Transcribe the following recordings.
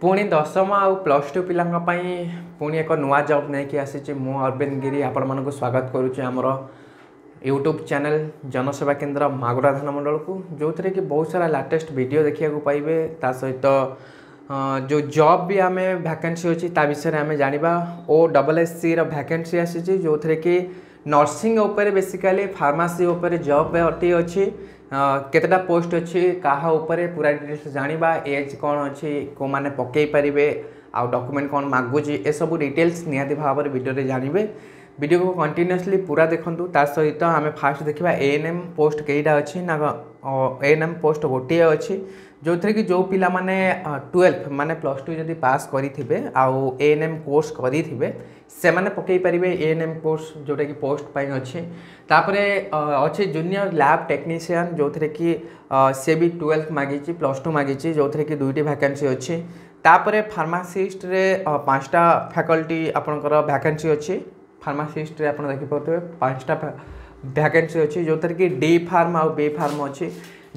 पुणी दशम आउ प्लस टू पिला पुणी एक नुआ जॉब नहीं आसी मु अरविंद गिरी आपण मानक स्वागत करुच्चे आमर यूट्यूब चैनल जनसेवा केन्द्र मागुरा धान मंडल को जो थे कि बहुत सारा लेटेस्ट वीडियो देखा पाइबे ता सहित जो जॉब भी आम वैकेंसी अच्छी ता विषय आम जाना OSSC वैकेंसी आसी जो थे कि नर्सिंग उपर बेसिकाली फार्मासी उपर जॉब अटी अच्छी केतेटा पोस्ट अच्छी कहा ऊपर पूरा डिटेल्स जाना एज कौन अच्छी को माने पकई पारे आ डॉक्यूमेंट कौन मागुची ए सब डिटेल्स निहाती भाव में वीडियो जानवे वीडियो को कंटिन्यूअसली पूरा देखंतु ता सहित आम फास्ट देखा ANM पोस्ट कईटा अच्छी ना ANM पोस्ट गोटे अच्छी जो थे कि जो पिला माने 12 माने प्लस टू जदि पास करेंगे आउ ANM कोर्स करेंगे से माने पकई पारे ANM कोर्स जोटा कि पोस्ट पाई अच्छी तापरे अच्छे जूनियर लैब टेक्नीशियन जो थे कि से भी 12 मागी प्लस टू मागी जो थे कि दुईटी वैकेंसी अच्छी तापरे फार्मासिस्ट रे 5टा फैकल्टी आपंकर वैकेंसी अच्छी फार्मासिस्ट रे आप देखिपे 5टा वैकेंसी अच्छी जो थे कि D फार्म आउ B फार्म अच्छी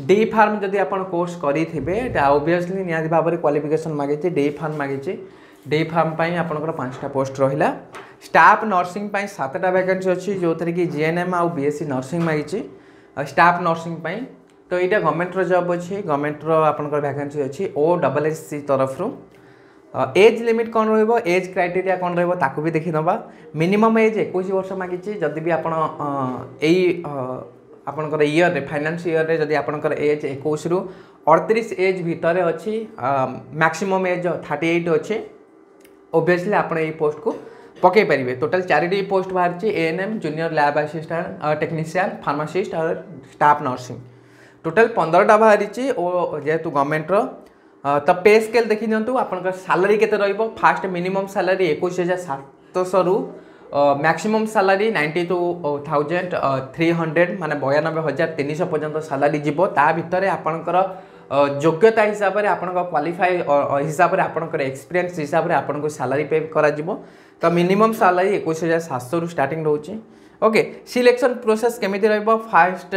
D फार्म जदि आप कोर्स करेंगे ओबियसली निहाती भाव में क्वालिफिकेशन मागी D फार्म मागी D फार्म आपंकर 5टा पोस्ट रहा स्टाफ नर्सिंग 7टा वैकेंसी अच्छी जो थे कि GNM आउ BSc नर्सिंग मागी स्टाफ नर्सिंग तो यहाँ गवर्नमेंट जॉब अच्छी गवर्नमेंट आपंकर वैकेंसी अच्छी OSSC तरफ एज लिमिट कौन रो एज क्राइटेरिया कौन रो भी देखी नवा मिनिमम एज 21 वर्ष मागी जदि भी आपणकर इयर रे फाइनेंस इयर रे जदि आपणकर एज 21 रु 38 एज भितर अच्छी मैक्सिमम एज 38 अच्छे ओबियसली आप पोस्ट को पकई पारे टोटाल 4टी पोस्ट बाहरी ANM junior lab assistant technician pharmacist और स्टाफ नर्सिंग टोटाल 15टा बाहरी जेहेतु गवर्नमेंट तो पे स्केल देखी दिंतु आपंकर सैलरी केते रहिबो फास्ट मिनिमम सैलरी 21,700 रु मैक्सिमम सैलरी 92,300 माने 92,300 पर्यंत सैलरी जीवो ता भितर आपंकर योग्यता हिसाब से आपन क्वालिफाई हिसाब से आपंकर एक्सपीरियंस हिसाब से आपन को सैलरी पे करा जिवो तो मिनिमम सैलरी 21,700 रु स्टार्टिंग रोचे ओके सिलेक्शन प्रोसेस केमी रहिबो फास्ट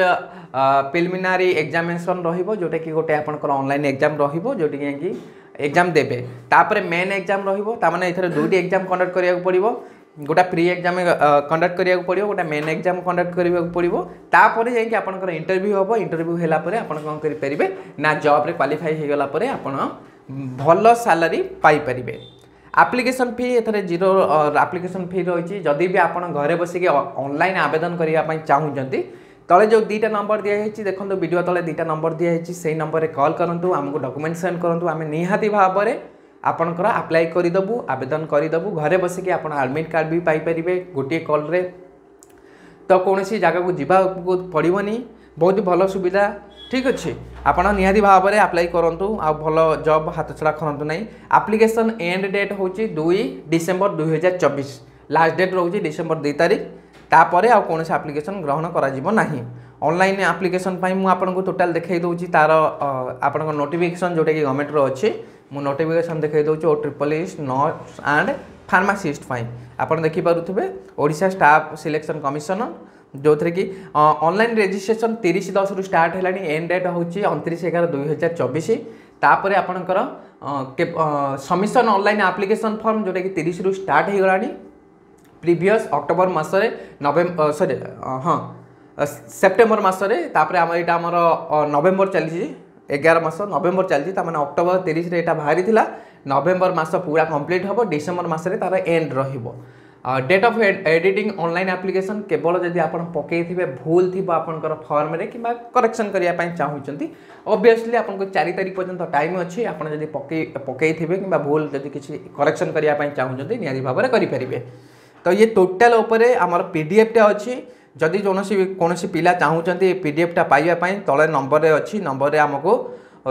प्रिलिमिनारी एग्जामिनेशन रहिबो जोटा कि गोटे आपनकर ऑनलाइन एग्जाम रहिबो जोटी कि एग्जाम देबे तापरे मेन एग्जाम रहिबो ता माने एथरे दुईटी एग्जाम कंडक्ट करिया पड़िबो गोटा प्री एग्जाम कंडक्ट करिया पड़िबो गोटा मेन एग्जाम कंडक्ट करिया पड़िबो तापरे जाय कि आपनकर इंटरव्यू होबो इंटरव्यू हैला परे आपन कोन करि परिबे ना जॉब रे क्वालिफाई हे गेला परे आपन भलो सैलरी पाई परिबे एप्लिकेशन फी एथरे जीरो एप्लिकेशन फी रही जदि भी आप घरे बसिक ऑनलाइन आवेदन करने चाहूँगी तले जो 2टा नंबर दिखाई देखो वीडियो तले 2टा नंबर दिखाई से नंबर कॉल करूँ आमको डॉक्यूमेंट सेंड करूँ आम निहाती भाव में आपणकर अप्लाई करदेबू आवेदन करदेबू घरे बसिक आप एडमिट कार्ड भी पाइपर गोटे कॉल रे तो कौन सी जगह को जावाक पड़ोनी बहुत भल सुविधा ठीक अच्छे आपड़ निहाती भाव में अप्लाई करूँ आ भल जॉब हाथ छड़ा करतु ना एप्लिकेशन एंड डेट हूँ 2 डिसेम्बर 2024 लास्ट डेट रोचे डिसेम्बर 2 तारीख तापर आ कौन एप्लिकेशन ग्रहण करा ऑनलाइन एप्लिकेशन मुझे टोटाल देखा दूसरी तार आप नोटिफिकेशन जोटा कि गवर्नमेंट अच्छे मु नोटिफिकेशन देखा दूसरी OSSC नर्स एंड फार्मासिस्ट आप देखिपे ओडिशा स्टाफ सिलेक्शन कमिशन जो थे कि ऑनलाइन रजिस्ट्रेशन 30/10 रु स्टार्ट है एंड डेट हूँ 29/11/2024 तापर आपणकर सबमिशन ऑनलाइन एप्लिकेशन फॉर्म जोटा कि 30 रु स्टार्ट हो गलानी प्रीवियस अक्टोबर मसरे नवेम्बर सॉरी हाँ सेप्टेम्बर मसरे तापर आम यहाँ आमर नवेम्बर चली 11 मास नवेम्बर चलती अक्टोबर 30 रे एटा बाहरी थिला नवेम्बर मास पूरा कंप्लीट हम डिसेम्बर मसरे तार एंड रहिबो date of editing online application केवल जदि आप पकई भूल थी आपंकर फॉर्म रे कि करेक्शन करने चाहूँगी ओबियसली आपको 4 तारीख पर्यंत टाइम अच्छी आप पकई थे कि भूल जदि किसी करेक्शन करने चाहूँगी निहाती भाव में करेंगे तो ये टोटाल उपरे आमर PDF टा अच्छी जदि कौन पिला चाहूँगी PDF टा पाइबापी तले नंबर अच्छी नंबर आमको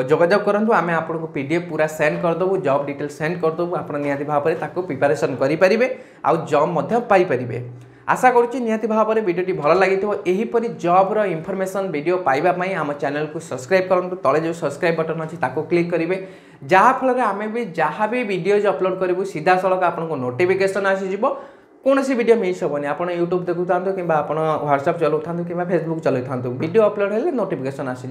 जोगाजोग करूँ आम आपको PDF पूरा सेंड करदेबू जॉब डिटेल सेंड करदेबू आप निहाती भाव में प्रिपरेशन करेंगे आउ जॉब पाइपर आशा करुच्ची निहाती भाव में वीडियो भल लगी यहीपरि जॉब रो इनफॉरमेशन वीडियो पाइबापी आम चैनल को सब्सक्राइब करूँ तले जो सब्सक्राइब बटन अच्छी क्लिक करेंगे जहाँफल आम भी जहाँ भी वीडियोज अपलोड करूँ सीधा सड़क आपको नोटिफिकेशन आसीज कौन सी वीडियो मिस हेनी आप यूट्यूब देखु था कि व्हाट्सएप चलाऊ था कि फेसबुक चलाऊ था वीडियो अपलोड हेल्ले नोटिफिकेशन आसीज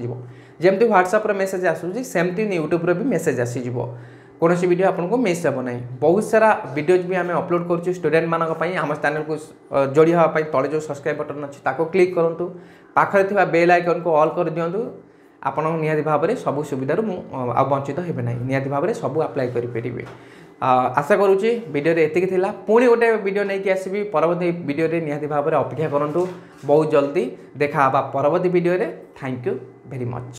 जमी व्हाट्सएप मेसेज आसूँ सेमती यूट्यूब भी मेसेज आसीज कौन वीडियो आपको मिस हे ना। बहुत सारा वीडियोज भी आम अपलोड करुँ स्टूडेंट मानी आम चैनल को जोड़ी हाँपाई तले जो सब्सक्राइब बटन अच्छी ताको क्लिक करूँ पाखरे थिबा बेल आइकन को ऑल कर दिंतु आपण निहाती भाव में सब सुविधा वंचित हेबे ना निहाती भाव में सब अप्लाई करेंगे। आशा करुँची वीडियो एतिक थिला पुणी गोटे वीडियो नहीं कि आसबि परवर्ती वीडियो रे निहाती भाव में अपेक्षा करूँ बहुत जल्दी देखा परवर्ती वीडियो रे। Thank you very much.